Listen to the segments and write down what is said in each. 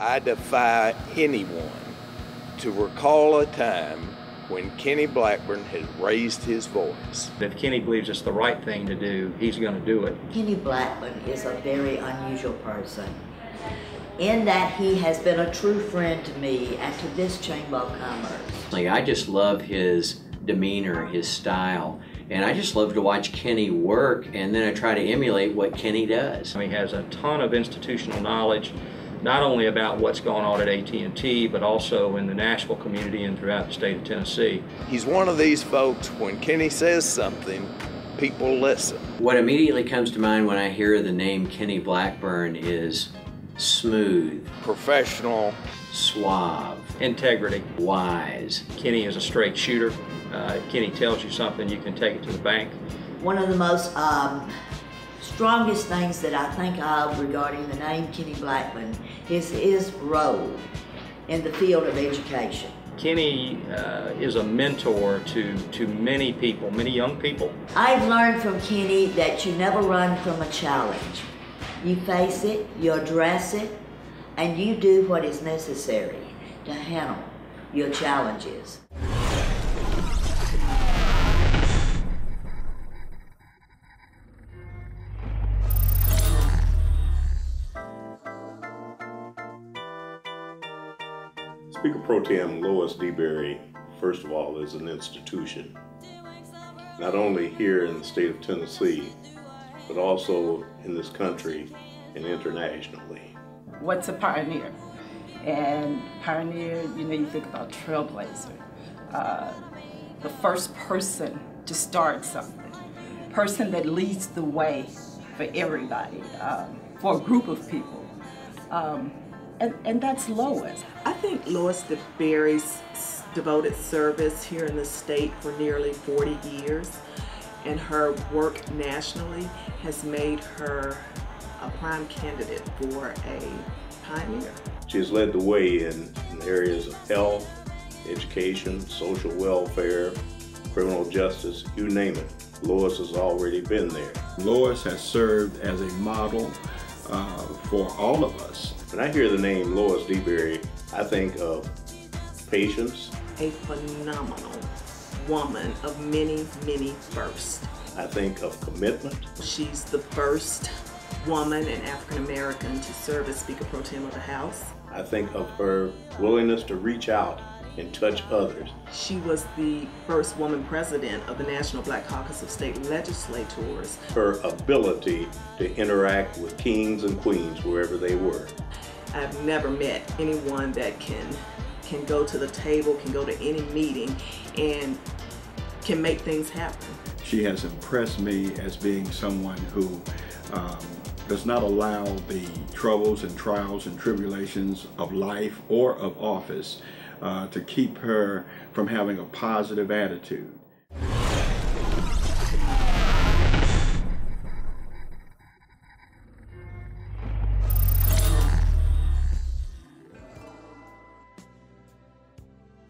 I defy anyone to recall a time when Kenny Blackburn has raised his voice. If Kenny believes it's the right thing to do, he's going to do it. Kenny Blackburn is a very unusual person in that he has been a true friend to me and to this Chamber of Commerce. I just love his demeanor, his style, and I just love to watch Kenny work, and then I try to emulate what Kenny does. He has a ton of institutional knowledge, not only about what's going on at AT&T, but also in the Nashville community and throughout the state of Tennessee. He's one of these folks, when Kenny says something, people listen. What immediately comes to mind when I hear the name Kenny Blackburn is smooth, professional, suave, integrity, wise. Kenny is a straight shooter. If Kenny tells you something, you can take it to the bank. One of the most strongest things that I think of regarding the name Kenny Blackburn is his role in the field of education. Kenny is a mentor to many people, many young people. I've learned from Kenny that you never run from a challenge. You face it, you address it, and you do what is necessary to handle your challenges. Speaker Pro Tem Lois DeBerry, first of all, is an institution, not only here in the state of Tennessee, but also in this country and internationally. What's a pioneer? And pioneer, you think about trailblazer, the first person to start something, person that leads the way for everybody, for a group of people. And that's Lois. I think Lois DeBerry's devoted service here in the state for nearly 40 years and her work nationally has made her a prime candidate for a pioneer. She has led the way in the areas of health, education, social welfare, criminal justice, you name it. Lois has already been there. Lois has served as a model for all of us. When I hear the name Lois DeBerry, I think of patience. A phenomenal woman of many, many firsts. I think of commitment. She's the first woman and African American to serve as Speaker Pro Tem of the House. I think of her willingness to reach out and touch others. She was the first woman president of the National Black Caucus of State Legislators. Her ability to interact with kings and queens wherever they were. I've never met anyone that can go to the table, can go to any meeting, and can make things happen. She has impressed me as being someone who does not allow the troubles and trials and tribulations of life or of office to keep her from having a positive attitude.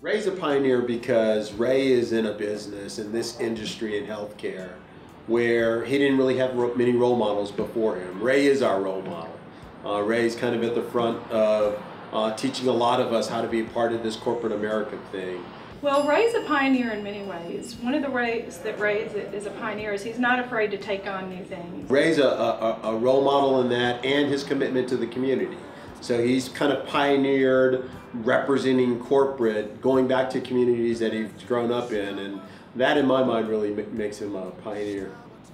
Ray's a pioneer because Ray is in a business in this industry in healthcare where he didn't really have many role models before him. Ray is our role model. Ray's kind of at the front of teaching a lot of us how to be a part of this corporate America thing. Well, Ray's a pioneer in many ways. One of the ways that Ray is a pioneer is he's not afraid to take on new things. Ray's a role model in that and his commitment to the community. So he's kind of pioneered representing corporate, going back to communities that he's grown up in, and that in my mind really makes him a pioneer.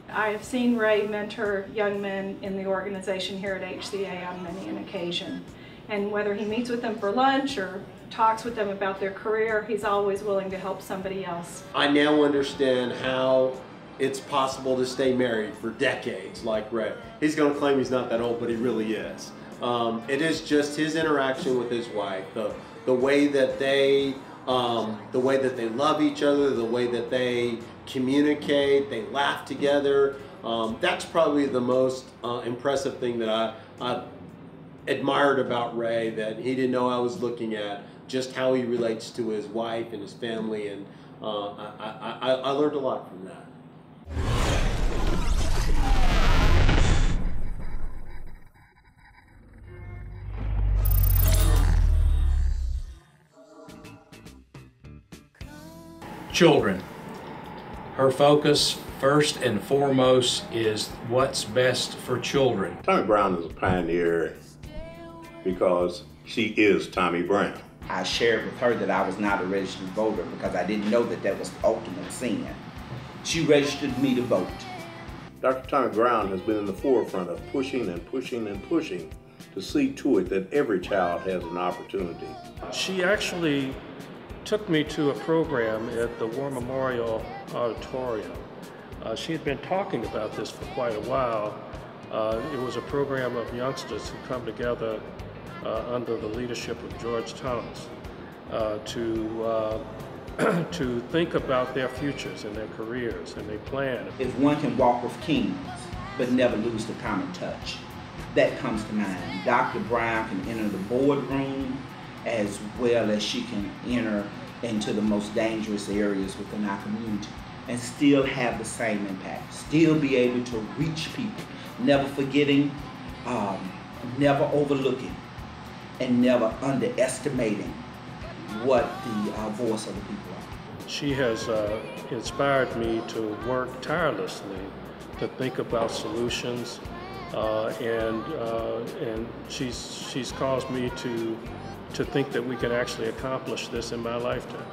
I have seen Ray mentor young men in the organization here at HCA on many an occasion. And whether he meets with them for lunch or talks with them about their career, he's always willing to help somebody else. I now understand how it's possible to stay married for decades like Ray. He's going to claim he's not that old, but he really is. It is just his interaction with his wife, the way that they love each other, the way that they communicate, they laugh together. That's probably the most impressive thing that I admired about Ray, that he didn't know I was looking at, just how he relates to his wife and his family, and I learned a lot from that. children. Her focus, first and foremost, is what's best for children. Tommie Brown is a pioneer because she is Tommie Brown. I shared with her that I was not a registered voter because I didn't know that that was the ultimate sin. She registered me to vote. Dr. Tommie Brown has been in the forefront of pushing and pushing and pushing to see to it that every child has an opportunity. She actually took me to a program at the War Memorial Auditorium. She had been talking about this for quite a while. It was a program of youngsters who come together under the leadership of George Thomas to think about their futures and their careers, and they plan. If one can walk with kings but never lose the common touch, that comes to mind. Dr. Brown can enter the boardroom as well as she can enter into the most dangerous areas within our community and still have the same impact, still be able to reach people, never forgetting, never overlooking, and never underestimating what the voice of the people are. She has inspired me to work tirelessly to think about solutions, and she's caused me to think that we can actually accomplish this in my lifetime.